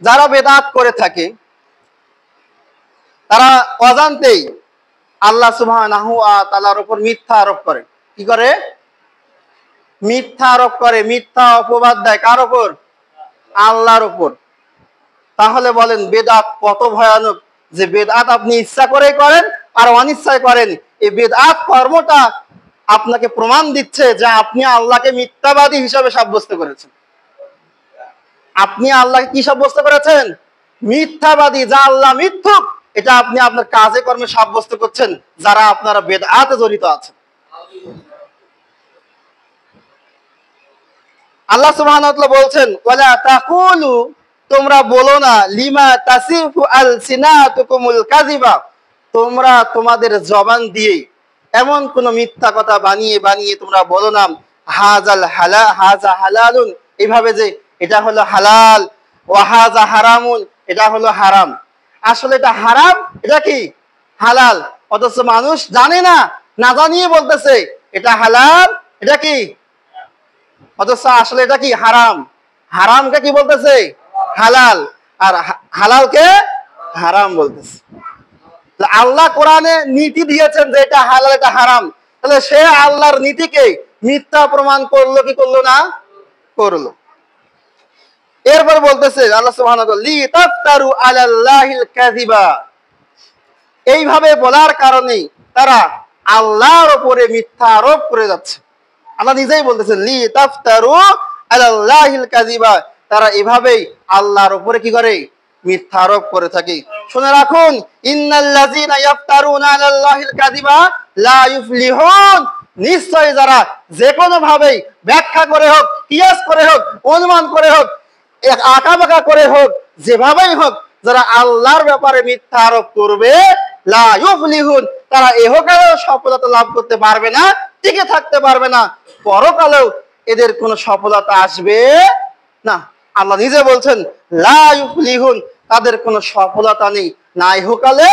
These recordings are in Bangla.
যারা বেদাত করে থাকে তারা অজান্তেই আল্লাহ সুবহানাহু ওয়া তাআলার উপর মিথ্যা আরোপ করে। কি করে? মিথ্যা আরোপ করে, মিথ্যা অপবাদ দেয় কার উপর? আল্লাহর উপর। তাহলে বলেন বেদাত কত ভয়ানক, যে বেদাত আপনি ইচ্ছা করেই করেন আর অনিচ্ছায় করেন। এই বেদাত কর্মটা আপনাকে প্রমাণ দিচ্ছে যে আপনি আল্লাহকে মিথ্যাবাদী হিসাবে সাব্যস্ত করেছেন। আপনি আল্লাহকে কি সাব্যস্ত করেছেন? মিথ্যাবাদী, যা আল্লাহ মিথ্যুক, এটা আপনি আপনার কাজে কর্মে সাব্যস্ত করছেন যারা আপনারা বেদআতে জড়িত আছেন। আল্লাহ সুবহানাহু ওয়া তাআলা বলছেন, ওয়ালা তাকুলু, তোমরা বলো না, লিমা তাসিফু আলসিনাতুকুমুল কাযিবা, তোমরা তোমাদের জবান দিয়ে এমন কোন মিথ্যা কথা বানিয়ে বানিয়ে তোমরা বলো না, হাজা হালালুন, এইভাবে যে এটা হলো হালাল, ওয়া হাজা হারামুন, এটা হলো হারাম। আসলে এটা হারাম, এটা কি হালাল, অথচ মানুষ জানে না, না জানিয়ে বলতেছে এটা হালাল, এটা কি, অথচ আসলে এটা কি হারাম। হারামকে কি বলতেছে? হালাল, আর হালালকে হারাম বলতেছে। আল্লাহ কোরআনে নীতি দিয়েছেন যে এটা হালাল এটা হারাম, তাহলে সে আল্লাহর নীতিকে মিথ্যা প্রমাণ করলো কি করলো না? করলো। এরপর বলতেছে আল্লাহ সুবহানাহু ওয়া তাআলা, লিতাফতারু আলাল্লাহিল কাযিবা, এইভাবে বলার কারণে তারা আল্লাহর উপরে মিথ্যা আরোপ করে যাচ্ছে। আল্লাহ নিজেই বলতেছেন, লিতাফতারু আলাল্লাহিল কাযিবা, তারা এভাবেই আল্লাহর উপরে কি করে? মিথ্যা আরোপ করে থাকে। শুনে রাখুন, ইন্নাল্লাযীনা ইয়াফতারুনা আলাল্লাহিল কাযিবা লা ইউফলিহুন, নিশ্চয়ই যারা যে কোনো ভাবে ব্যাখ্যা করে হোক, কিয়াস করে হোক, অনুমান করে হোক, আঁকাবাঁকা করে হোক, যেভাবেই হোক, যারা আল্লাহর ব্যাপারে মিথ্যা আরোপ করবে, লা ইউফলিহুন, তারা ইহকালেও সফলতা লাভ করতে পারবে না, টিকে থাকতে পারবে না, পরকালেও এদের কোনো সফলতা আসবে না। আল্লাহ নিজে বলছেন, লা ইউফলিহুন, তাদের কোনো সফলতা নেই, না ইহকালে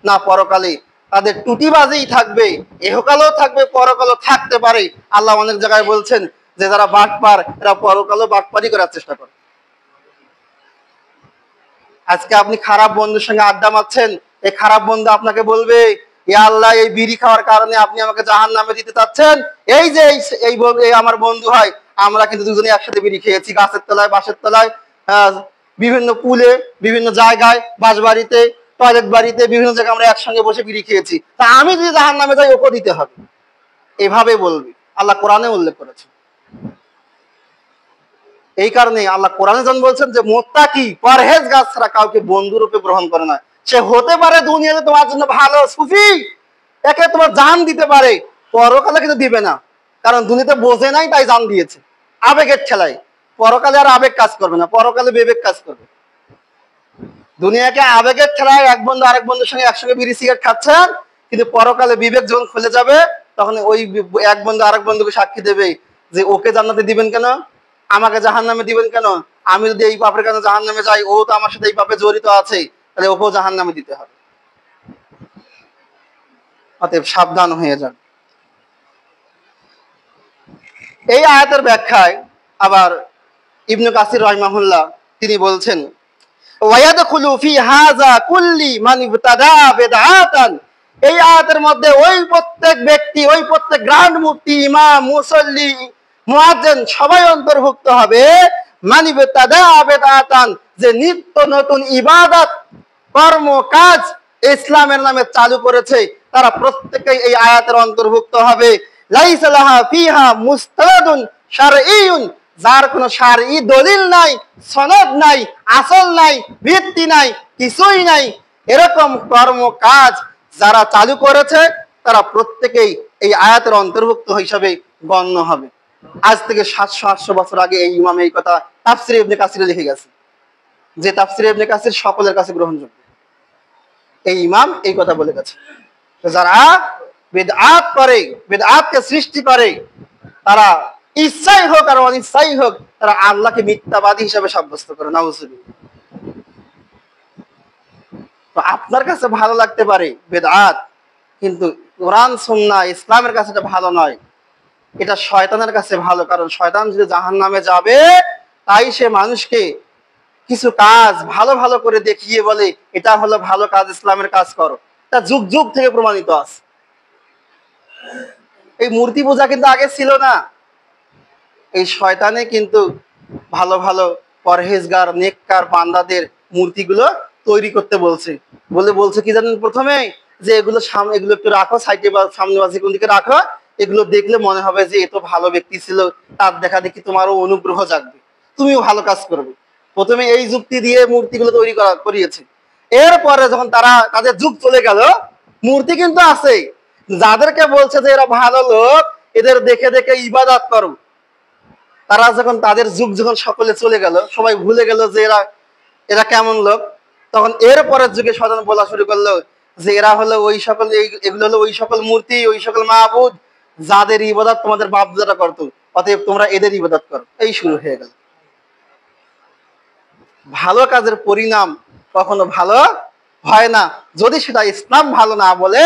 না পরকালে, তাদের টুটিবাজিই থাকবে, ইহকালেও থাকবে, পরকালেও থাকতে পারে। আল্লাহ অনেক জায়গায় বলছেন যে যারা বাটপার, এরা পরকালেও বাটপারি করার চেষ্টা করে। আজকে আপনি খারাপ বন্ধুর সঙ্গে আড্ডা মারছেন, এই খারাপ বন্ধু আপনাকে বলবে, ইয়া আল্লাহ, এই বিড়ি খাওয়ার কারণে আপনি আমাকে জাহান্নামে দিতে চাচ্ছেন। এই যে এই আমার বন্ধু হয়, আমরা কিন্তু দুজনে একসাথে বিড়ি খেয়েছি, গাছের তলায়, বাঁশের তলায়, বিভিন্ন পুলে, বিভিন্ন জায়গায়, বাসবাড়িতে, টয়লেট বাড়িতে, বিভিন্ন জায়গায় আমরা একসঙ্গে বসে বিড়ি খেয়েছি, তা আমি যদি জাহান্নামে যাই, ওকে দিতে হবে। এভাবে বলবি, আল্লাহ কোরআনে উল্লেখ করেছে। এই কারণে আল্লাহ কোরআনে যখন বলছেন যে মুত্তাকি, পরহেজগার ছাড়া কাউকে বন্ধু রূপে গ্রহণ করে না। সে হতে পারে দুনিয়াতে তোমার জন্য ভালো সুফি, একে তোমার জান দিতে পারে, পরকালে কিন্তু দিবে না, কারণ দুনিয়াতে বোঝে নাই তাই জান দিয়েছে, আবেগের ঠেলায়। পরকালে আর আবেগ কাজ করবে না, পরকালে বিবেক কাজ করবে। দুনিয়াকে আবেগের ঠেলায় এক বন্ধু আরেক বন্ধুর সঙ্গে একসঙ্গে বিড়ি সিগারেট খাচ্ছেন, কিন্তু পরকালে বিবেক যখন খুলে যাবে, তখন ওই এক বন্ধু আরেক বন্ধুকে সাক্ষী দেবে যে ওকে জান্নাতে দিবেন কেন, আমাকে জাহান্নামে দিবেন কেন, আমি যদি এই পাপের কারণে জাহান্নামে যাই, ও তো আমার সাথে এই পাপে জড়িত আছে, তাহলে ওকেও জাহান্নামে দিতে হবে। অতএব সাবধান হয়ে যান। এই আয়াতের ব্যাখ্যায় আবার ইবনে কাসির রাহিমাহুল্লাহ তিনি বলছেন, ওয়ায়াদখুলু ফি হাযা কুল্লি মান ইবতাদা বিদআতান, এই আয়াতের মধ্যে ওই প্রত্যেক ব্যক্তি, ওই প্রত্যেক গ্র্যান্ড মুফতি, ইমাম, মুসল্লি, মুয়াজ্জিন সবাই অন্তর্ভুক্ত হবে, মান ইবতাদা বিদআতান, যে নিত্য নতুন ইবাদত, কর্ম, কাজ ইসলামের নামে চালু করেছে, তারা প্রত্যেকেই এই আয়াতের অন্তর্ভুক্ত হবে। লাইসা লাহা ফিহা মুস্তানাদুন শারঈয়ুন, যার কোনো শারঈ দলিল নাই, সনদ নাই, আসল নাই, ভিত্তি নাই, কিছুই নাই, এরকম কর্ম কাজ যারা চালু করেছে, তারা প্রত্যেকেই এই আয়াতের অন্তর্ভুক্ত হিসাবে গণ্য হবে। আজ থেকে 700-800 বছর আগে এই ইমাম এই কথা তাফসীরে ইবনে কাসিরে লিখে গেছে, যে তাফসীরে ইবনে কাসির সকলের কাছে গ্রহণযোগ্য। এই ইমাম এই কথা বলে গেছে, যারা বিদআত করে, বিদআতকে সৃষ্টি করে, তারা ইচ্ছাই হোক আর অনিচ্ছাই হোক, তারা আল্লাহকে মিথ্যাবাদী হিসাবে সাব্যস্ত করে। নাউজুবিল্লাহ। তো আপনার কাছে ভালো লাগতে পারে বিদআত, কিন্তু কোরআন সুন্নাহ ইসলামের কাছে এটা ভালো নয়, এটা শয়তানের কাছে ভালো। কারণ শয়তান যদি জাহান্নামে যাবে, তাই সে মানুষকে কিছু কাজ ভালো ভালো করে দেখিয়ে বলে এটা হলো ভালো কাজ, ইসলামের কাজ করো। তা যুগ যুগ থেকে প্রমাণিত আছে। এই মূর্তি পূজা কিন্তু আগে ছিল না। এই শয়তানে কিন্তু ভালো ভালো পরহেজগার নেককার বান্দাদের মূর্তিগুলো তৈরি করতে বলছে। বলছে কি জানেন, প্রথমে যে এগুলো সামনে, এগুলো একটু রাখো সাইডে বা সামনে বা কোন দিকে রাখো, এগুলো দেখলে মনে হবে যে এ তো ভালো ব্যক্তি ছিল, তার দেখা দেখি তোমারও অনুগ্রহ জাগবে, তুমিও ভালো কাজ করবে। প্রথমে এই যুক্তি দিয়ে মূর্তিগুলো তৈরি করিয়েছে। এরপরে যখন তাদের যুগ চলে গেল, মূর্তি কিন্তু আছে, যাদেরকে বলছে যে এরা ভালো লোক, এদের দেখে দেখে ইবাদত করো, তারা যখন তাদের যুগ যখন সকলে চলে গেল, সবাই ভুলে গেল যে এরা এরা কেমন লোক, তখন এর পরের যুগে শয়তান বলা শুরু করলো যে এরা হলো ওই সকল, এগুলো হলো ওই সকল মূর্তি, ওই সকল মাবুদ যাদের ইবাদত তোমাদের বাপদাদারা করতো, অতএব তোমরা এদের ইবাদত করো। এই শুরু হয়ে গেল। ভালো কাজের পরিণাম কখনো ভালো হয় না যদি সেটা ইসলাম ভালো না বলে